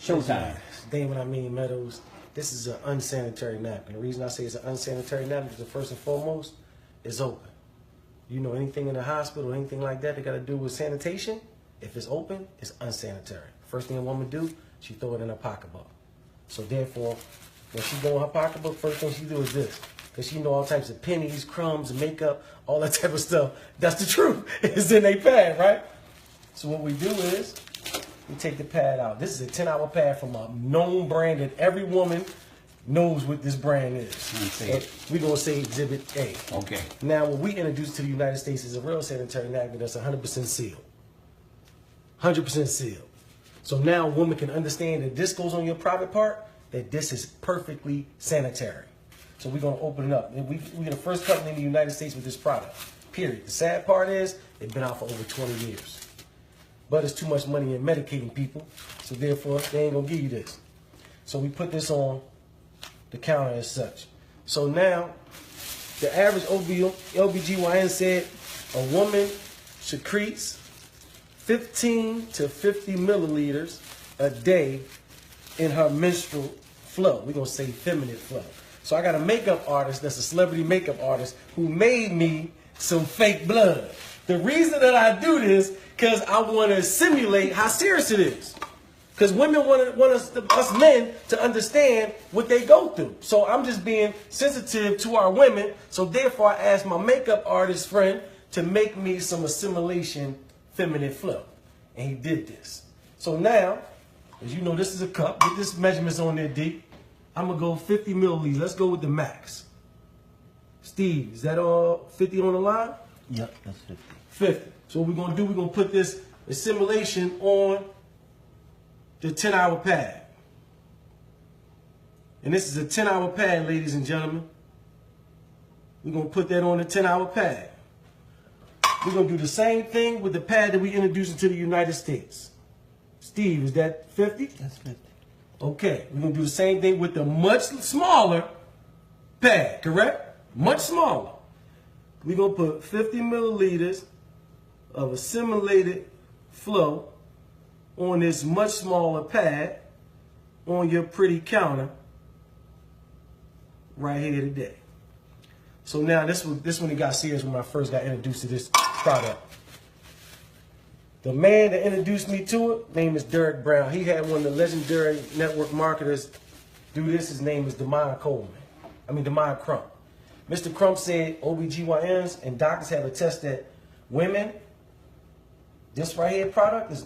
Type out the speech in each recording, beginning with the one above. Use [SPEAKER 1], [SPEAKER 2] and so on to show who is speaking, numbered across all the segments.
[SPEAKER 1] Showtime.
[SPEAKER 2] Today when I mean Meadows, this is an unsanitary napkin. The reason I say it's an unsanitary napkin is first and foremost, it's open. You know, anything in the hospital, anything like that got to do with sanitation, if it's open, it's unsanitary. First thing a woman do, she throw it in her pocketbook. So therefore, when she go in her pocketbook, first thing she do is this. Because she know all types of pennies, crumbs, makeup, all that type of stuff. That's the truth. It's in a pad, right? So what we do is, we take the pad out. This is a 10-hour pad from a known brand that every woman knows what this brand is. We're going to say Exhibit A.
[SPEAKER 1] Okay.
[SPEAKER 2] Now, what we introduced to the United States is a real sanitary napkin that's 100% sealed. 100% sealed. So now a woman can understand that this goes on your private part, that this is perfectly sanitary. So we're going to open it up. We're the first company in the United States with this product, period. The sad part is, it's been out for over 20 years. But it's too much money in medicating people, so therefore they ain't gonna give you this. So we put this on the counter as such. So now, the average OBGYN said a woman secretes 15 to 50 milliliters a day in her menstrual flow. We're gonna say feminine flow. So I got a makeup artist that's a celebrity makeup artist who made me some fake blood. The reason that I do this, because I want to simulate how serious it is. Because women want us men to understand what they go through. So I'm just being sensitive to our women. So therefore I asked my makeup artist friend to make me some assimilation feminine flow. And he did this. So now, as you know, this is a cup. Get this measurements on there, D. I'm going to go 50 milliliters. Let's go with the max. Steve, is that all 50 on the line?
[SPEAKER 1] Yep, that's 50.
[SPEAKER 2] 50. So what we're going to do, we're going to put this assimilation on the 10-hour pad. And this is a 10-hour pad, ladies and gentlemen. We're going to put that on the 10-hour pad. We're going to do the same thing with the pad that we introduced into the United States. Steve, is that 50?
[SPEAKER 1] That's 50.
[SPEAKER 2] Okay, we're going to do the same thing with the much smaller pad, correct? Much smaller. We're going to put 50 milliliters of assimilated flow on this much smaller pad on your pretty counter right here today. So now this one it got serious when I first got introduced to this product. The man that introduced me to it, name is Derek Brown. He had one of the legendary network marketers do this. His name is Demond Crump. Mr. Crump said OBGYNs and doctors have attested that women, this right here product is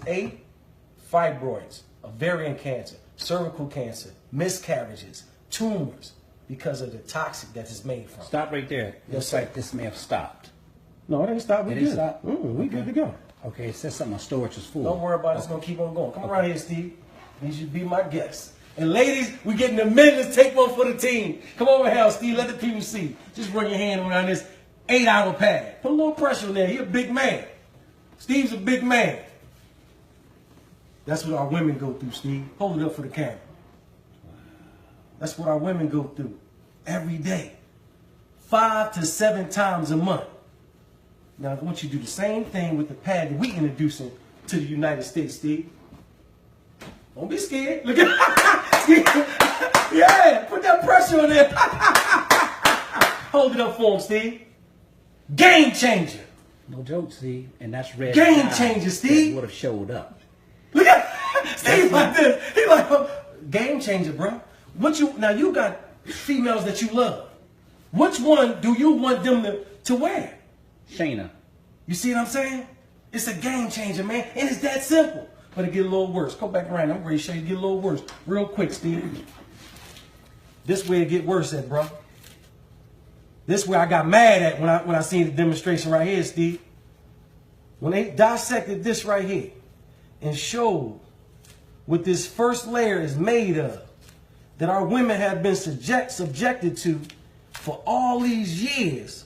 [SPEAKER 2] fibroids, ovarian cancer, cervical cancer, miscarriages, tumors, because of the toxic that it's made from.
[SPEAKER 1] Stop right there.
[SPEAKER 2] Yes,
[SPEAKER 1] Looks like this may have stopped.
[SPEAKER 2] No, it ain't stopped. We
[SPEAKER 1] It
[SPEAKER 2] good.
[SPEAKER 1] ain't stopped?
[SPEAKER 2] We good to go.
[SPEAKER 1] Okay, it says something on storage is full.
[SPEAKER 2] Don't worry about it. It's going to keep on going. Come around here, Steve. You should be my guest. And ladies, we getting the men. Let's take one for the team. Come over here, Steve. Let the people see. Just bring your hand around this 8-hour pad. Put a little pressure on there. He's a big man. Steve's a big man. That's what our women go through, Steve. Hold it up for the camera. That's what our women go through every day. 5 to 7 times a month. Now, I want you to do the same thing with the pad that we introducing to the United States, Steve. Don't be scared. Look at yeah, put that pressure on there. Hold it up for him, Steve. Game changer.
[SPEAKER 1] No joke, Steve. And that's red.
[SPEAKER 2] Game changer, Steve.
[SPEAKER 1] Would have showed up.
[SPEAKER 2] Look at Steve like this. He like, game changer, bro. Now you got females that you love. Which one do you want them to wear?
[SPEAKER 1] Shayna.
[SPEAKER 2] You see what I'm saying? It's a game changer, man. And it's that simple. But it get a little worse. Come back around. I'm ready to show you it get a little worse. Real quick, Steve. This way it get worse at, bro. This way I got mad at when I seen the demonstration right here, Steve. When they dissected this right here and showed what this first layer is made of, that our women have been subjected to for all these years,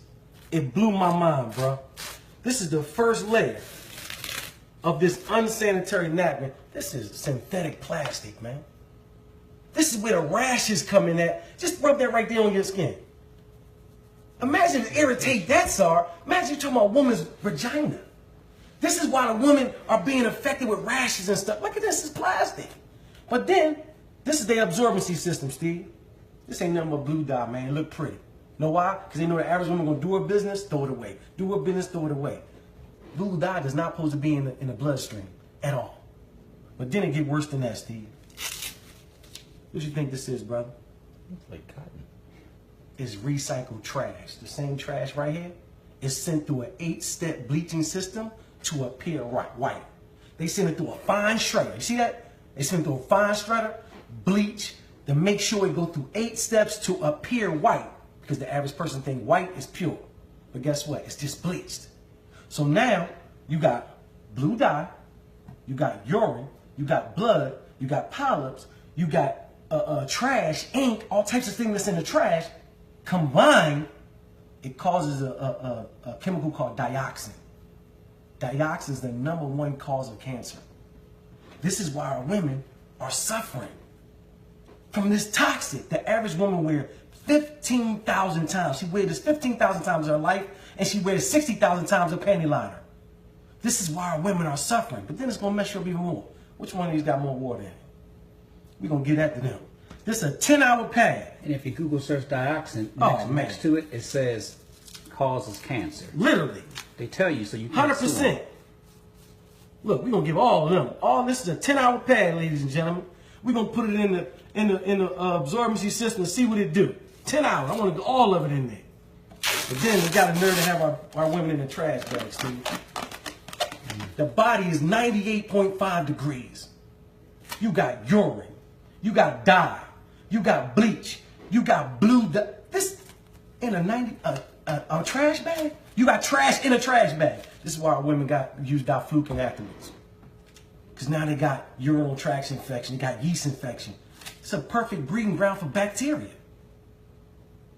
[SPEAKER 2] it blew my mind, bro. This is the first layer of this unsanitary napkin. This is synthetic plastic, man. This is where the rashes come in at. Just rub that right there on your skin. Imagine to irritate that, sir. Imagine you're talking about a woman's vagina. This is why the women are being affected with rashes and stuff. Look at this, it's plastic. But then, this is their absorbency system, Steve. This ain't nothing but blue dye, man. It look pretty. Know why? Because they know the average woman gonna do her business, throw it away. Do her business, throw it away. Blue dye is not supposed to be in the bloodstream at all. But then it get worse than that, Steve. What you think this is, brother?
[SPEAKER 1] It's like cotton.
[SPEAKER 2] It's recycled trash. The same trash right here is sent through an 8-step bleaching system to appear white. They send it through a fine shredder. You see that? They send it through a fine shredder, bleach, to make sure it go through 8 steps to appear white. Because the average person think white is pure. But guess what? It's just bleached. So now you got blue dye, you got urine, you got blood, you got polyps, you got trash, ink, all types of things that's in the trash. Combined, it causes a chemical called dioxin. Dioxin is the #1 cause of cancer. This is why our women are suffering from this toxic. The average woman wears 15,000 times. She wears this 15,000 times in her life, and she wears 60,000 times a panty liner. This is why our women are suffering. But then it's going to mess you up even more. Which one of these got more water in it? We're going to get that to them. This is a 10-hour pad.
[SPEAKER 1] And if you Google search dioxin,
[SPEAKER 2] Oh,
[SPEAKER 1] next to it, it says causes cancer.
[SPEAKER 2] Literally.
[SPEAKER 1] They tell you so you can't sue
[SPEAKER 2] 100%.
[SPEAKER 1] them.
[SPEAKER 2] Look, we're going to give all of them. All this is a 10-hour pad, ladies and gentlemen. We're going to put it in the absorbency system and see what it do. 10 hours. I want to do all of it in there. But then we got a nerve to have our women in the trash bags, too. The body is 98.5 degrees. You got urine. You got dye. You got bleach. You got blue dye. This in a trash bag? You got trash in a trash bag. This is why our women use diflucan afterwards. Because now they got urinary tract infection. They got yeast infection. It's a perfect breeding ground for bacteria.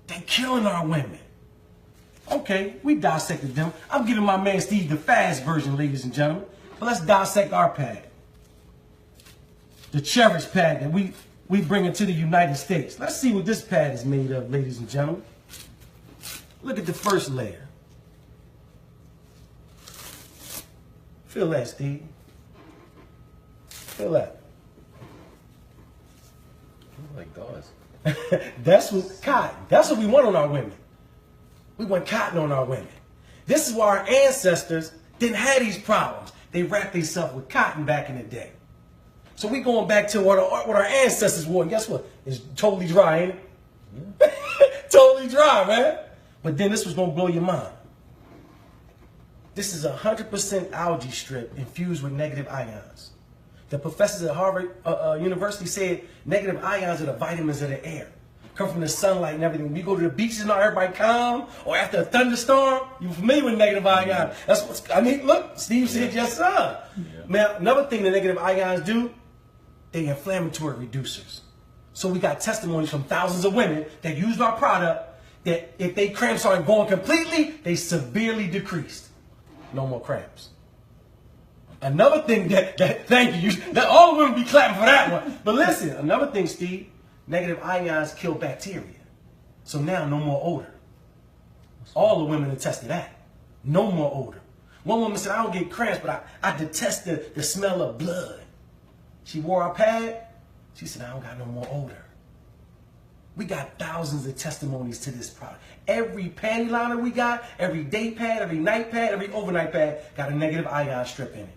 [SPEAKER 2] They're killing our women. Okay, we dissected them. I'm giving my man Steve the fast version, ladies and gentlemen. But let's dissect our pad. The Cherish Pad that we bring into the United States. Let's see what this pad is made of, ladies and gentlemen. Look at the first layer. Feel that, Steve. Feel that.
[SPEAKER 1] Like gauze.
[SPEAKER 2] That's what cotton. That's what we want on our women. We want cotton on our women. This is why our ancestors didn't have these problems. They wrapped themselves with cotton back in the day. So we going back to what our ancestors wore. And guess what? It's totally dry, ain't it? Yeah. Totally dry, man. But then this was going to blow your mind. This is 100% algae strip infused with negative ions. The professors at Harvard University said negative ions are the vitamins of the air. Come from the sunlight and everything. When we go to the beaches and all, everybody calm, or after a thunderstorm, you're familiar with negative ions. That's what I mean. Look, Steve said yes, sir. Yeah. Now, another thing the negative ions do, they inflammatory reducers. So we got testimonies from thousands of women that used our product that if they cramps aren't going completely, they severely decreased. No more cramps. Another thing thank you, that all women be clapping for that one. But listen, another thing, Steve, negative ions kill bacteria. So now no more odor. All the women attest to that. No more odor. One woman said, I don't get cramps, but I detest the smell of blood. She wore our pad. She said, I don't got no more odor. We got thousands of testimonies to this product. Every panty liner we got, every day pad, every night pad, every overnight pad got a negative ion strip in it.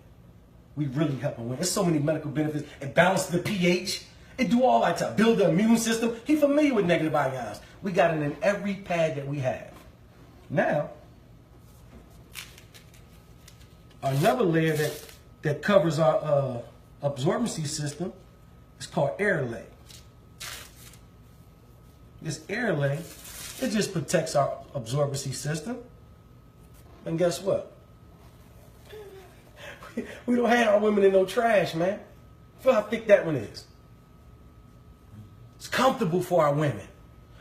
[SPEAKER 2] We really helping women. There's so many medical benefits. It balances the pH. It do all that to build the immune system. He's familiar with negative ions. We got it in every pad that we have. Now, another layer that covers our absorbency system is called air lay. This air lay, it just protects our absorbency system. And guess what? We don't have our women in no trash, man. Feel how thick that one is. It's comfortable for our women.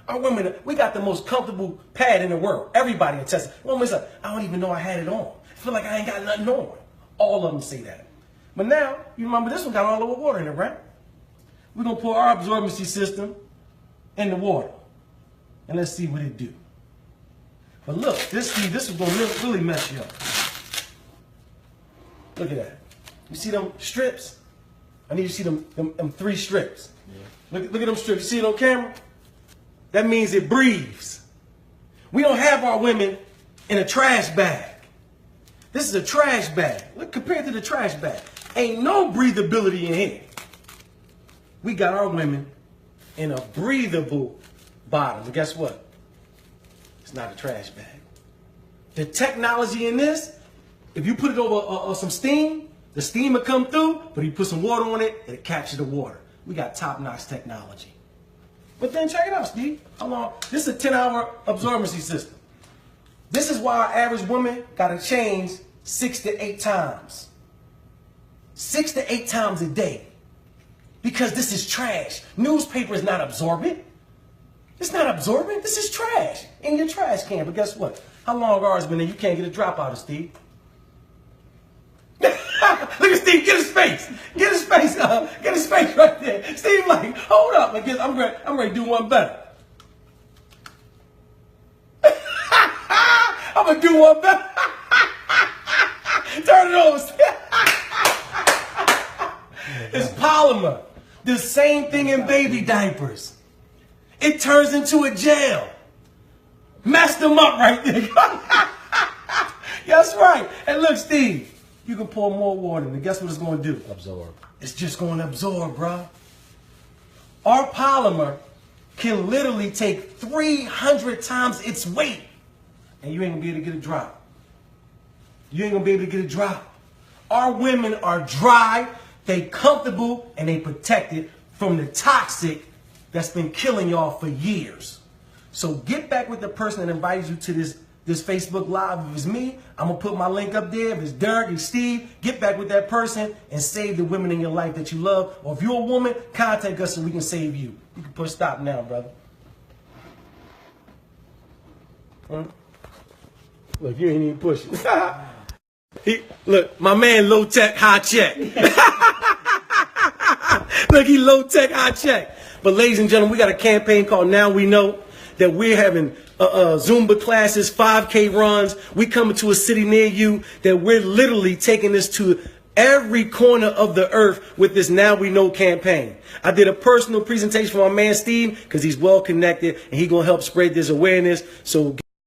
[SPEAKER 2] Our women, we got the most comfortable pad in the world. Everybody attests. Women's like, I don't even know I had it on. I feel like I ain't got nothing on. All of them say that. But now, you remember this one got all the water in it, right? We're going to pour our absorbency system in the water. And let's see what it do. But look, this is going to really mess you up. Look at that. You see them strips? I need you to see them 3 strips. Yeah. Look at them strips. You see it on camera? That means it breathes. We don't have our women in a trash bag. This is a trash bag. Look, compared to the trash bag, ain't no breathability in here. We got our women in a breathable bottom. And guess what? It's not a trash bag. The technology in this, if you put it over some steam, the steam will come through, but you put some water on it, it'll capture the water. We got top-notch technology. But then check it out, Steve. How long? This is a 10-hour absorbency system. This is why our average woman got to change 6 to 8 times. 6 to 8 times a day. Because this is trash. Newspaper is not absorbent. It's not absorbent. This is trash in your trash can. But guess what? How long ours been there? You can't get a drop out of Steve. Look at Steve. Get his face. Get his face. Get his face right there. Steve like, hold up. I'm ready to do one better. I'm going to do one better. Turn it over. It's polymer. The same thing in baby diapers. It turns into a gel. Messed them up right there. That's right. And look, Steve, you can pour more water in it. Guess what it's going to do?
[SPEAKER 1] Absorb.
[SPEAKER 2] It's just going to absorb, bro. Our polymer can literally take 300 times its weight. And you ain't going to be able to get a drop. You ain't going to be able to get a drop. Our women are dry, they comfortable, and they protected from the toxic that's been killing y'all for years. So get back with the person that invited you to this Facebook Live. If it's me, I'm going to put my link up there. If it's Derek and Steve, get back with that person and save the women in your life that you love. Or if you're a woman, contact us so we can save you. You can push stop now, brother. Look, you ain't even pushing. Look, my man low tech, high check. Look, he low tech, high check. But ladies and gentlemen, we got a campaign called Now We Know, that we're having Zumba classes, 5K runs. We coming to a city near you, that we're literally taking this to every corner of the earth with this Now We Know campaign. I did a personal presentation for my man Steve because he's well connected and he's going to help spread this awareness. So